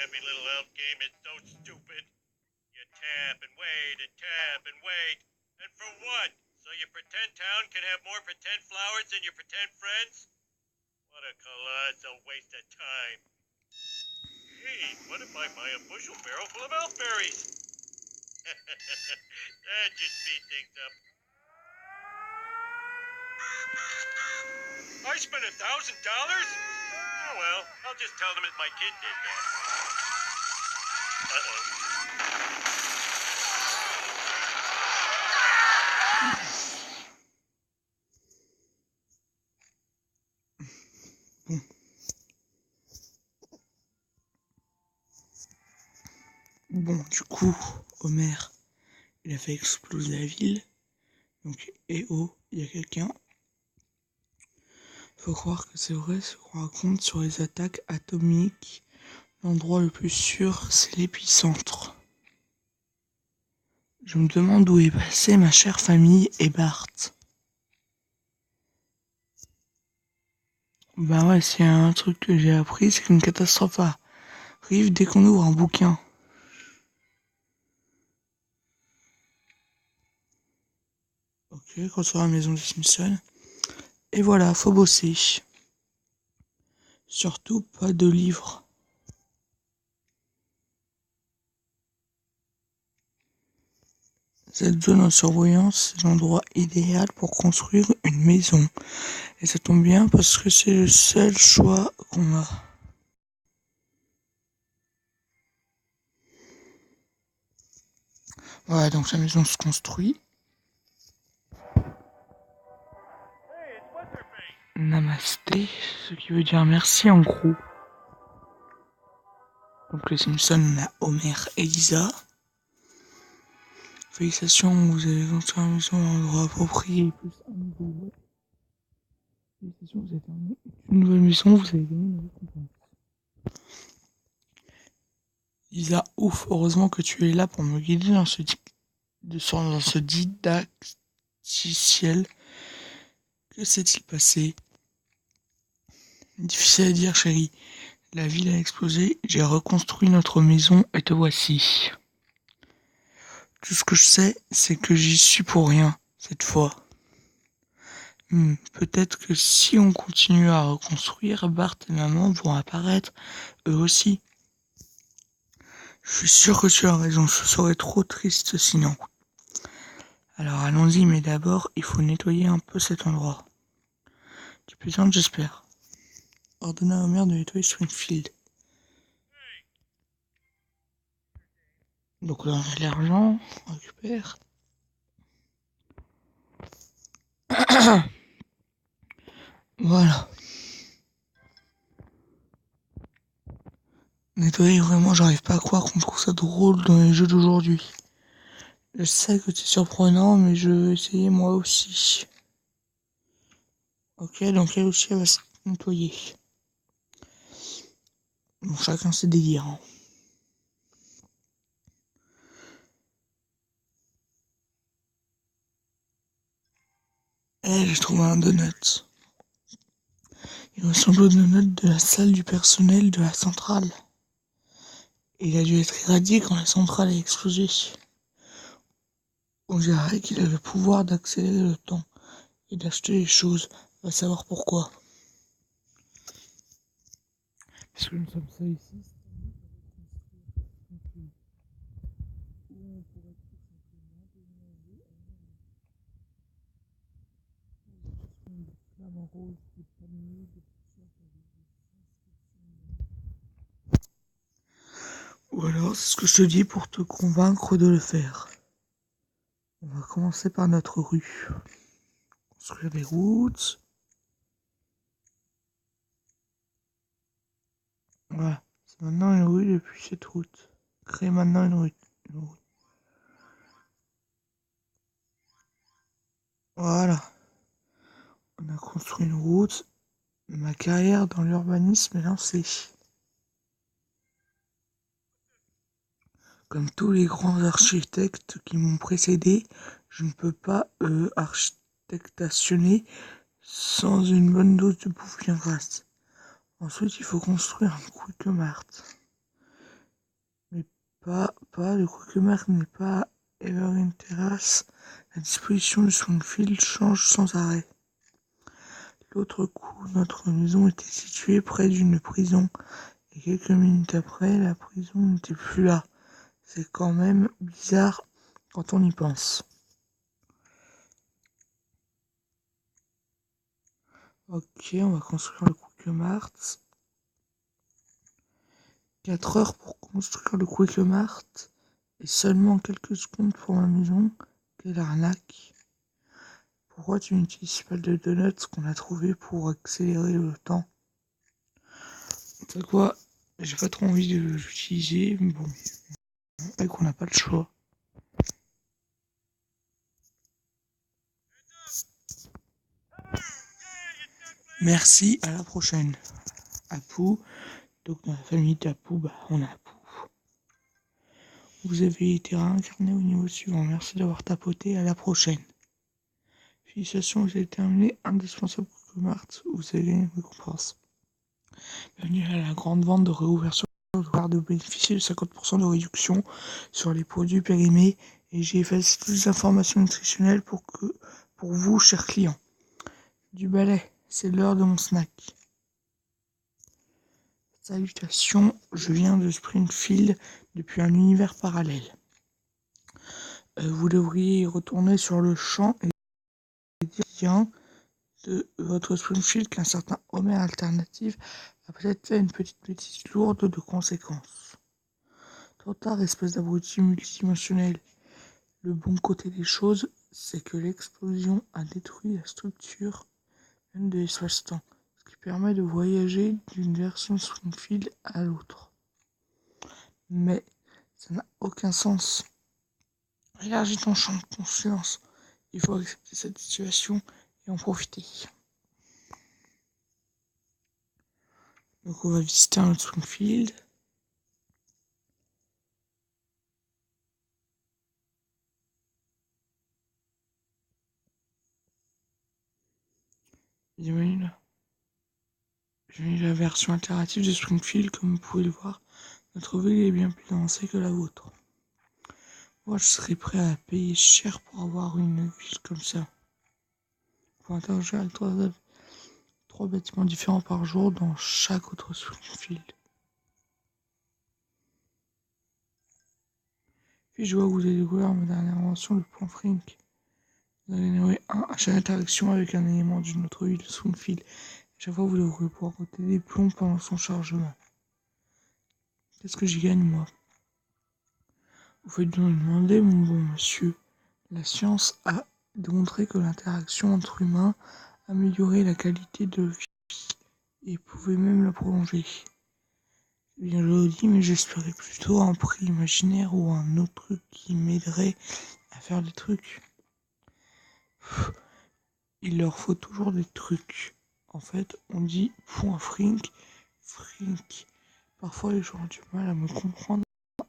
crappy little elf game is so stupid. You tap and wait and tap and wait. And for what? So your pretend town can have more pretend flowers than your pretend friends? What a colossal waste of time. Hey, what if I buy a bushel barrel full of elfberries? That should speed things up. I spent $1,000? Oh well, I'll just tell them that my kid did that. Uh-oh. Bon, du coup, Homer, il a fait exploser la ville. Donc, eh oh, il y a quelqu'un. Faut croire que c'est vrai ce qu'on raconte sur les attaques atomiques. L'endroit le plus sûr, c'est l'épicentre. Je me demande où est passée ma chère famille et Bart. Bah ouais, s'il y a un truc que j'ai appris, c'est qu'une catastrophe arrive dès qu'on ouvre un bouquin. Ok, retour à la maison des Simpsons. Et voilà, faut bosser. Surtout pas de livres. Cette zone en surveillance, c'est l'endroit idéal pour construire une maison. Et ça tombe bien parce que c'est le seul choix qu'on a. Voilà, donc la maison se construit. Namasté, ce qui veut dire merci en gros. Donc les Simpsons, on a Homer et Lisa. Félicitations, vous avez construit la maison à l'endroit approprié. Plus un nouveau web. Félicitations, vous avez terminé une nouvelle maison, vous avez gagné une récompense. Lisa, ouf, heureusement que tu es là pour me guider dans ce didacticiel. Que s'est-il passé? Difficile à dire, chérie. La ville a explosé, j'ai reconstruit notre maison et te voici. Tout ce que je sais, c'est que j'y suis pour rien, cette fois. Peut-être que si on continue à reconstruire, Bart et maman vont apparaître, eux aussi. Je suis sûr que tu as raison, ce serait trop triste sinon. Alors allons-y, mais d'abord, il faut nettoyer un peu cet endroit. Tu plaisantes, j'espère. Ordonna à Homer de nettoyer Springfield. Donc là, on a l'argent, on récupère. Voilà. Nettoyer, vraiment, j'arrive pas à croire qu'on trouve ça drôle dans les jeux d'aujourd'hui. Je sais que c'est surprenant, mais je vais essayer moi aussi. Ok, donc elle aussi, elle va se nettoyer. Bon, chacun ses délires. Hein. J'ai trouvé un donut. Il ressemble au donut de la salle du personnel de la centrale. Il a dû être irradié quand la centrale a explosé. On dirait qu'il a le pouvoir d'accélérer le temps et d'acheter les choses. On va savoir pourquoi. Parce que nous sommes seuls ici. Ou alors, c'est ce que je te dis pour te convaincre de le faire. On va commencer par notre rue. Construire des routes. Voilà. C'est maintenant une rue depuis cette route. Créer maintenant une rue. Voilà. On a construit une route. Ma carrière dans l'urbanisme est lancée. Comme tous les grands architectes qui m'ont précédé, je ne peux pas architectationner sans une bonne dose de bouffe bien grasse. Ensuite, il faut construire un quick mart. Le Quakemark n'est pas Evergreen Terrace. La disposition de Springfield change sans arrêt. L'autre coup, notre maison était située près d'une prison, et quelques minutes après, la prison n'était plus là. C'est quand même bizarre quand on y pense. Ok, on va construire le Quakemark. 4 heures pour construire le Quakemark et seulement quelques secondes pour ma maison. Quelle arnaque! Pourquoi tu n'utilises pas le donuts qu'on a trouvé pour accélérer le temps? C'est quoi? J'ai pas trop envie de l'utiliser, mais bon, c'est qu'on n'a pas le choix. Merci, à la prochaine. Apu, donc dans la famille d'Apu, on a Apu. Vous avez été réincarné au niveau suivant. Merci d'avoir tapoté, à la prochaine. Félicitations, vous avez terminé indispensable pour Mart, vous avez gagné une récompense. Bienvenue à la grande vente de réouverture de bénéficier de 50% de réduction sur les produits périmés et j'ai effacé toutes les informations nutritionnelles pour vous, chers clients. Du balai, c'est l'heure de mon snack. Salutations, je viens de Springfield depuis un univers parallèle. Vous devriez retourner sur le champ et dire de votre Springfield qu'un certain Homer alternative a peut-être fait une petite bêtise lourde de conséquences. Trop tard, espèce d'abruti multidimensionnel. Le bon côté des choses, c'est que l'explosion a détruit la structure même de l'espace-temps, ce qui permet de voyager d'une version Springfield à l'autre. Mais ça n'a aucun sens. Élargis ton champ de conscience. Il faut accepter cette situation et en profiter. Donc on va visiter un autre Springfield. J'ai mis la version alternative de Springfield, comme vous pouvez le voir. Notre ville est bien plus avancée que la vôtre. Moi, je serais prêt à payer cher pour avoir une ville comme ça. Pour interagir avec trois bâtiments différents par jour dans chaque autre Springfield. Puis je vois que vous avez découvert ma dernière invention, le point Frink. Vous avez généré à chaque interaction avec un élément d'une autre ville de Springfield. À chaque fois, vous devrez pouvoir côté des plombs pendant son chargement. Qu'est-ce que j'y gagne, moi? Vous faites bien me demander, mon bon monsieur. La science a démontré que l'interaction entre humains améliorait la qualité de vie et pouvait même la prolonger. C'est bien joli, mais j'espérais plutôt un prix imaginaire ou un autre truc qui m'aiderait à faire des trucs. Il leur faut toujours des trucs. En fait, on dit point Frink. Parfois, les gens ont du mal à me comprendre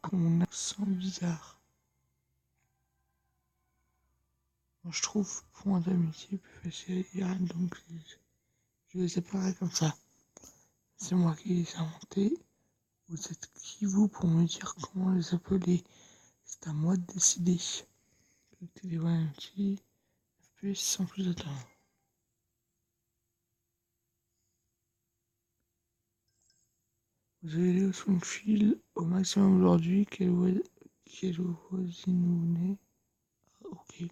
à mon accent bizarre. Moi, je trouve point d'amitié plus facile à dire, donc je les séparer comme ça. C'est moi qui les ai inventés. Vous êtes qui, vous, pour me dire comment les appeler? C'est à moi de décider. FPS sans plus attendre. Vous allez aller au Springfield au maximum aujourd'hui. Quelle voisine vous venez? Ok.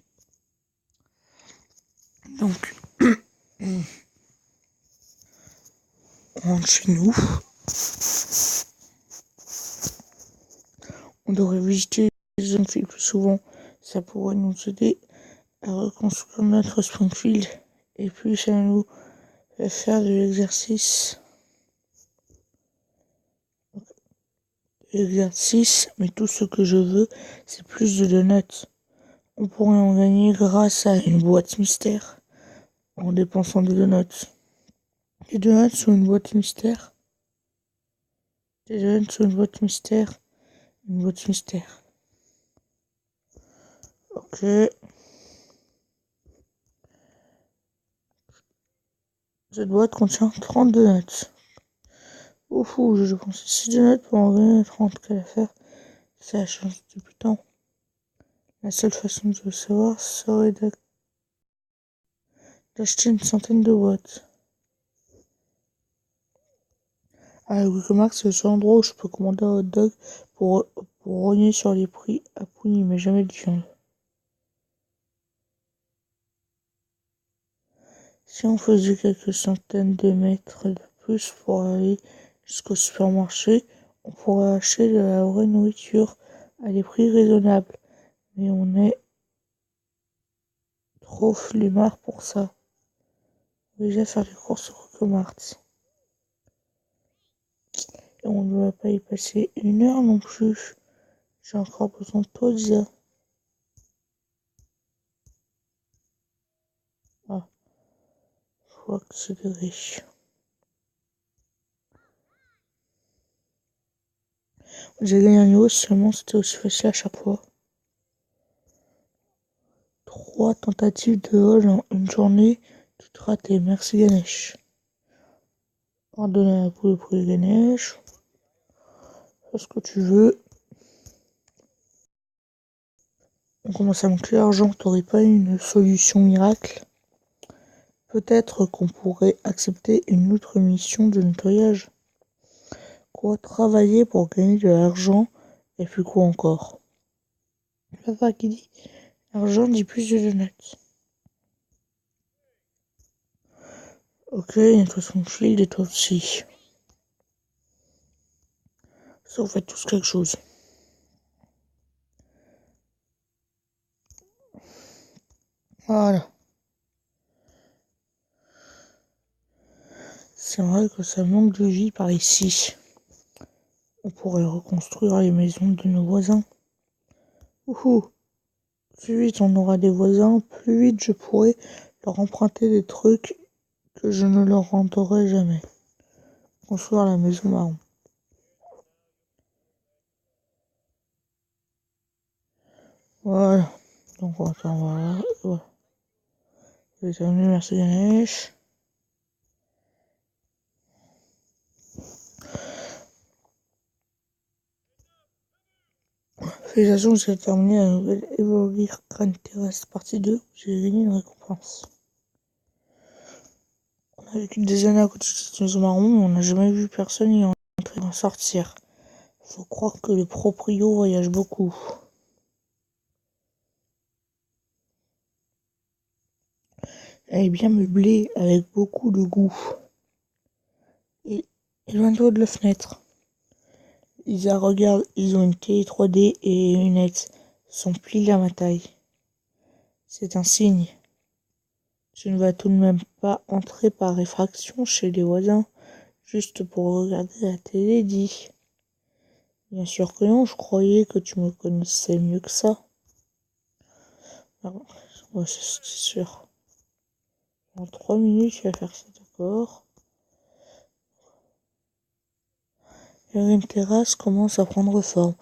Donc, on rentre chez nous. On devrait visiter les Springfield plus souvent. Ça pourrait nous aider à reconstruire notre Springfield. Et puis, ça nous fait faire de l'exercice. Mais tout ce que je veux, c'est plus de donuts. On pourrait en gagner grâce à une boîte mystère en dépensant des donuts. Des donuts ou une boîte mystère? Des donuts ou une boîte mystère? Une boîte mystère. Ok. Cette boîte contient 30 donuts. Ouf, je pensais 6 donuts pour en gagner 30. Quelle affaire. C'est la chance du butin. La seule façon de le savoir serait d'acheter une centaine de boîtes. Ah, le Wicomark, c'est le seul endroit où je peux commander un hot dog pour rogner sur les prix à Pougny, mais jamais de viande. Si on faisait quelques centaines de mètres de plus pour aller jusqu'au supermarché, on pourrait acheter de la vraie nourriture à des prix raisonnables. Mais on est trop flemmard pour ça. Déjà faire des courses au Wicomark. Et on ne va pas y passer 1 heure non plus. J'ai encore besoin de toi, Lisa. Ah, faut accélérer. J'ai gagné un niveau seulement, c'était aussi facile à chaque fois. 3 tentatives de vol en une journée, toutes ratées. Merci Ganesh. Pardonnez la poule pour Ganesh. Fais ce que tu veux. On commence à manquer d'argent, t'aurais pas une solution miracle? Peut-être qu'on pourrait accepter une autre mission de nettoyage. Quoi, travailler pour gagner de l'argent et puis quoi encore? Papa qui dit l'argent dit plus de donuts. Ok, nettoie son shield et toi aussi. Ça, vous faites tous quelque chose. Voilà. C'est vrai que ça manque de vie par ici. On pourrait reconstruire les maisons de nos voisins. Ouhou. Plus vite on aura des voisins, plus vite je pourrai leur emprunter des trucs que je ne leur rendrai jamais. Construire la maison marron. Voilà. Donc attends, voilà. Voilà. Bienvenue, merci Ganesh. Félicitations, vous avez terminé la nouvelle Évoluer Crâne Terrestre partie 2. J'ai gagné une récompense. On a vécu des années à côté de cette maison marron, mais on n'a jamais vu personne y entrer et en sortir. Faut croire que le proprio voyage beaucoup. Elle est bien meublée, avec beaucoup de goût. Et éloigne-toi de la fenêtre. Lisa regarde, ils ont une télé 3D et une lunettes. Son pile à ma taille. C'est un signe. Tu ne vas tout de même pas entrer par effraction chez les voisins, juste pour regarder la télé, dit. Bien sûr que non, je croyais que tu me connaissais mieux que ça. Ouais, c'est sûr. En 3 minutes, tu vas faire ça, d'accord. Et une terrasse commence à prendre forme.